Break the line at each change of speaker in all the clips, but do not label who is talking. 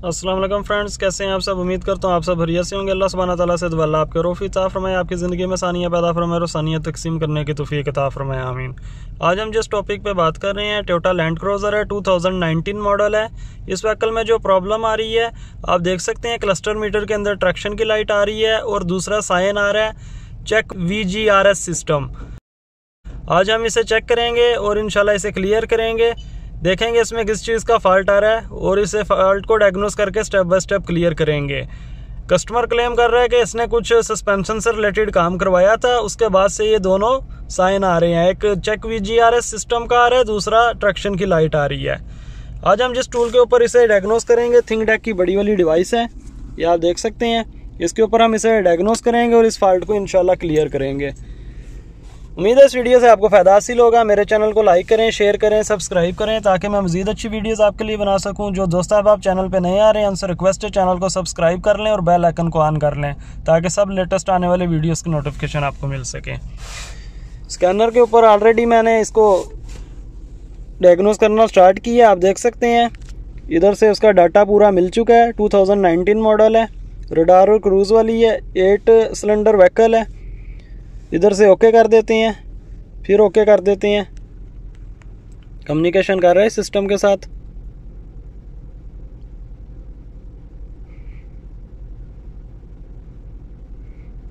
अस्सलाम वालेकुम फ्रेंड्स, कैसे हैं आप सब। उम्मीद करता हूँ आप सब बढ़िया से होंगे। अल्लाह सुब्हानहू तआला से दुआ आपके रोफ़ी अता फरमाए, आपकी ज़िंदगी में सानिया पैदा फरमाए और सानियत तकसीम करने की तौफीक अता फरमाए, आमीन। आज हम जिस टॉपिक पे बात कर रहे हैं, टोयोटा लैंड क्रूज़र है, 2019 मॉडल है। इस व्हीकल में जो प्रॉब्लम आ रही है, आप देख सकते हैं क्लस्टर मीटर के अंदर ट्रैक्शन की लाइट आ रही है और दूसरा साइन आ रहा है चेक VGRS सिस्टम। आज हम इसे चेक करेंगे और इंशाल्लाह इसे क्लियर करेंगे, देखेंगे इसमें किस चीज़ का फॉल्ट आ रहा है और इसे फॉल्ट को डायग्नोस करके स्टेप बाय स्टेप क्लियर करेंगे। कस्टमर क्लेम कर रहा है कि इसने कुछ सस्पेंशन से रिलेटेड काम करवाया था, उसके बाद से ये दोनों साइन आ रहे हैं। एक चेक VGRS सिस्टम का आ रहा है, दूसरा ट्रैक्शन की लाइट आ रही है। आज हम जिस टूल के ऊपर इसे डायग्नोस करेंगे, थिंकडेक की बड़ी वाली डिवाइस है, ये आप देख सकते हैं। इसके ऊपर हम इसे डायग्नोस करेंगे और इस फॉल्ट को इंशाल्लाह क्लियर करेंगे। उम्मीद है इस वीडियो से आपको फ़ायदा हासिल होगा। मेरे चैनल को लाइक करें, शेयर करें, सब्सक्राइब करें ताकि मैं मज़ीद अच्छी वीडियोस आपके लिए बना सकूं। जो दोस्त आप चैनल पे नए आ रहे हैं, उनसे रिक्वेस्ट है चैनल को सब्सक्राइब कर लें और बेल आइकन को ऑन कर लें ताकि सब लेटेस्ट आने वाले वीडियोस की नोटिफिकेशन आपको मिल सके। स्कैनर के ऊपर ऑलरेडी मैंने इसको डायग्नोस करना स्टार्ट किया, आप देख सकते हैं। इधर से उसका डाटा पूरा मिल चुका है। 2019 मॉडल है, रडार और क्रूज़ वाली है, 8 सिलेंडर व्हीकल है। इधर से ओके कर देते हैं, फिर ओके कर देते हैं। कम्युनिकेशन कर रहे हैं सिस्टम के साथ।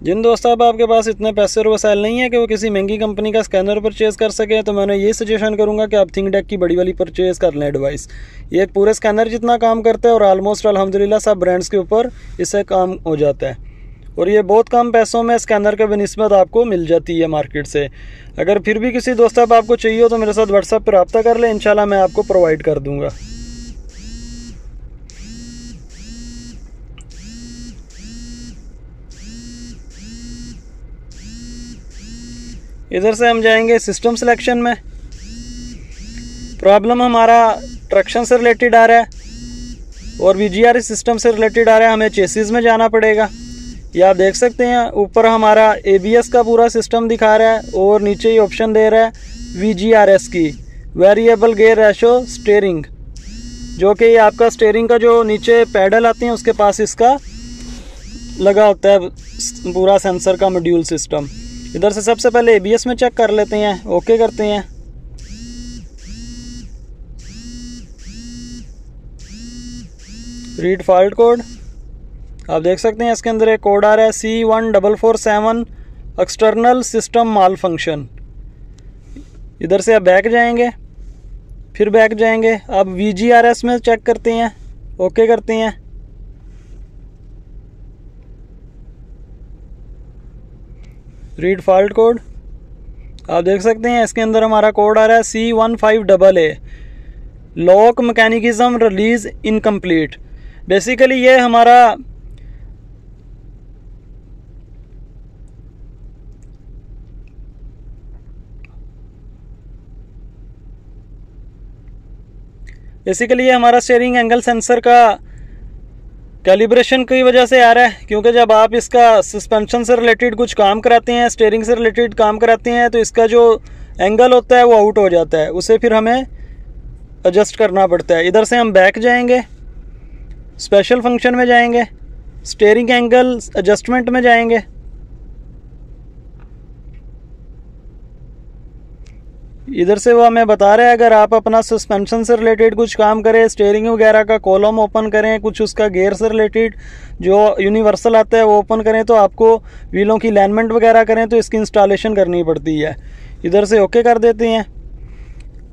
जिन दोस्तों अब आपके पास इतने पैसे और वसाइल नहीं है कि वो किसी महंगी कंपनी का स्कैनर परचेज़ कर सके, तो मैंने ये सजेशन करूंगा कि आप थिंकडेक की बड़ी वाली परचेज़ कर लें डिवाइस। ये एक पूरे स्कैनर जितना काम करता है और ऑलमोस्ट अल्हम्दुलिल्लाह सब ब्रांड्स के ऊपर इससे काम हो जाता है और ये बहुत कम पैसों में स्कैनर के बनिस्बत आपको मिल जाती है मार्केट से। अगर फिर भी किसी दोस्त अब आपको चाहिए हो तो मेरे साथ व्हाट्सएप पर रब्ता कर ले, इंशाल्लाह मैं आपको प्रोवाइड कर दूंगा। इधर से हम जाएंगे सिस्टम सिलेक्शन में। प्रॉब्लम हमारा ट्रैक्शन से रिलेटेड आ रहा है और VGRS सिस्टम से रिलेटेड आ रहा है, हमें चेसिस में जाना पड़ेगा। ये आप देख सकते हैं ऊपर हमारा ABS का पूरा सिस्टम दिखा रहा है और नीचे ही ऑप्शन दे रहा है VGRS की, वेरिएबल गियर रेशो स्टीयरिंग, जो कि आपका स्टीयरिंग का जो नीचे पैडल आते हैं उसके पास इसका लगा होता है पूरा सेंसर का मॉड्यूल सिस्टम। इधर से सबसे पहले ABS में चेक कर लेते हैं, ओके करते हैं। रीड फॉल्ट कोड, आप देख सकते हैं इसके अंदर एक कोड आ रहा है C1447 एक्सटर्नल सिस्टम माल फंक्शन। इधर से आप बैक जाएंगे, फिर बैक जाएंगे, अब VGRS में चेक करते हैं, ओके करते हैं। रीड फॉल्ट कोड, आप देख सकते हैं इसके अंदर हमारा कोड आ रहा है C15AA lock mechanism release incomplete. Basically ये हमारा स्टीयरिंग एंगल सेंसर का कैलिब्रेशन की वजह से आ रहा है, क्योंकि जब आप इसका सस्पेंशन से रिलेटेड कुछ काम कराते हैं, स्टीयरिंग से रिलेटेड काम कराते हैं, तो इसका जो एंगल होता है वो आउट हो जाता है, उसे फिर हमें एडजस्ट करना पड़ता है। इधर से हम बैक जाएंगे, स्पेशल फंक्शन में जाएंगे, स्टीयरिंग एंगल एडजस्टमेंट में जाएंगे। इधर से वो हमें बता रहा है अगर आप अपना सस्पेंशन से रिलेटेड कुछ काम करें, स्टीयरिंग वगैरह का कॉलम ओपन करें, कुछ उसका गियर से रिलेटेड जो यूनिवर्सल आता है वो ओपन करें, तो आपको व्हीलों की अलाइनमेंट वगैरह करें तो इसकी इंस्टॉलेशन करनी पड़ती है। इधर से ओके कर देते हैं।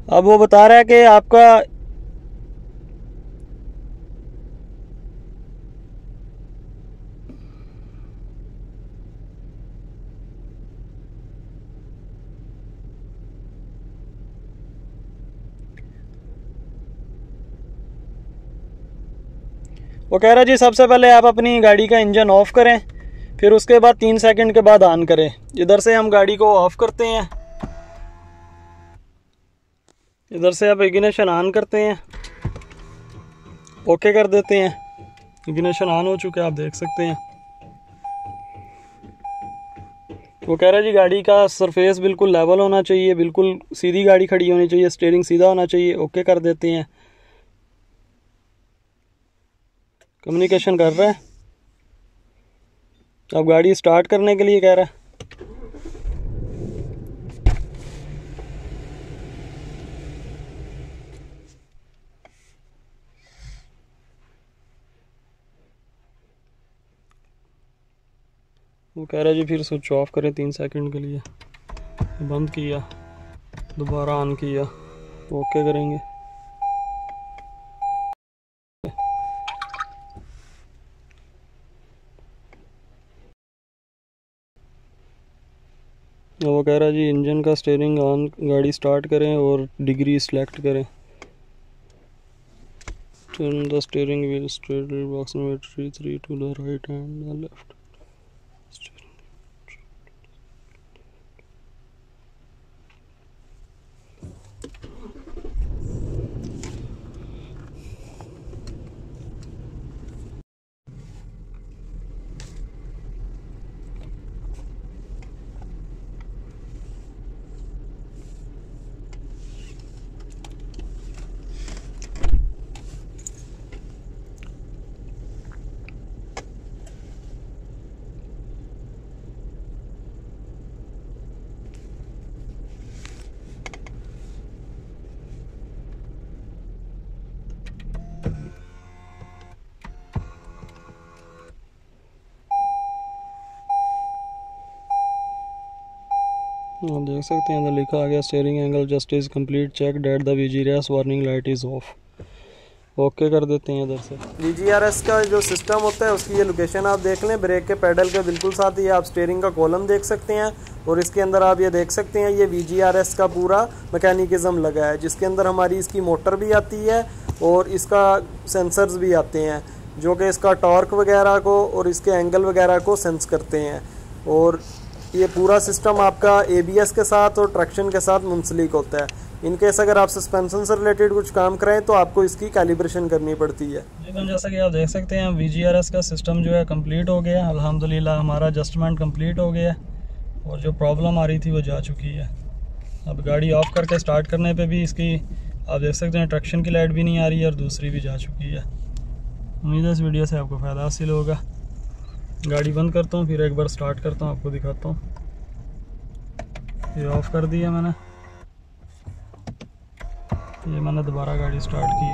अब वो बता रहा है कि आपका वो कह रहा है जी सबसे पहले आप अपनी गाड़ी का इंजन ऑफ करें, फिर उसके बाद 3 सेकंड के बाद ऑन करें। इधर से हम गाड़ी को ऑफ करते हैं, इधर से आप इग्निशन ऑन करते हैं, ओके कर देते हैं। इग्निशन ऑन हो चुका है, आप देख सकते हैं। वो कह रहा है जी गाड़ी का सरफेस बिल्कुल लेवल होना चाहिए, बिल्कुल सीधी गाड़ी खड़ी होनी चाहिए, स्टीयरिंग सीधा होना चाहिए, ओके कर देते हैं। कम्युनिकेशन कर रहा है। अब गाड़ी स्टार्ट करने के लिए कह रहा है। वो कह रहा है जी फिर स्विच ऑफ करें 3 सेकंड के लिए। बंद किया, दोबारा ऑन किया, ओके करेंगे। वो कह रहा है जी इंजन का स्टीयरिंग ऑन, गाड़ी स्टार्ट करें और डिग्री सेलेक्ट करें। Turn the steering wheel straight approximately 3 to the right and the left. आप देख सकते हैं अंदर लिखा आ गया steering angle just is complete check that the VGRS warning light is off. Okay कर देते हैं इधर से। VGRS का जो सिस्टम होता है उसकी ये लोकेशन आप देख लें। ब्रेक के पैडल के बिल्कुल साथ ही आप स्टीयरिंग का कॉलम देख सकते हैं और इसके अंदर आप ये देख सकते हैं ये VGRS का पूरा मैकेनिज्म लगा है, जिसके अंदर हमारी इसकी मोटर भी आती है और इसका सेंसर्स भी आते हैं जो कि इसका टॉर्क वगैरह को और इसके एंगल वगैरह को सेंस करते हैं। और ये पूरा सिस्टम आपका ABS के साथ और ट्रैक्शन के साथ मुंसलिक होता है। इनकेस अगर आप सस्पेंशन से रिलेटेड कुछ काम करें तो आपको इसकी कैलिब्रेशन करनी पड़ती है। लेकिन जैसा कि आप देख सकते हैं VGRS का सिस्टम जो है कंप्लीट हो गया, अल्हम्दुलिल्लाह हमारा एडजस्टमेंट कंप्लीट हो गया और जो प्रॉब्लम आ रही थी वो जा चुकी है। अब गाड़ी ऑफ करके स्टार्ट करने पे भी इसकी आप देख सकते हैं ट्रैक्शन की लाइट भी नहीं आ रही है और दूसरी भी जा चुकी है। उम्मीद है इस वीडियो से आपको फ़ायदा हासिल होगा। गाड़ी बंद करता हूँ, फिर एक बार स्टार्ट करता हूँ, आपको दिखाता हूँ। ये ऑफ़ कर दिया मैंने, ये मैंने दोबारा गाड़ी स्टार्ट की।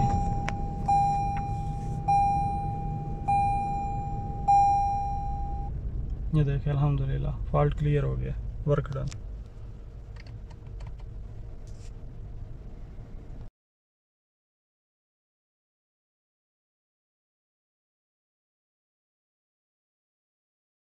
ये देखिए अल्हम्दुलिल्लाह फॉल्ट क्लियर हो गया, वर्क डन।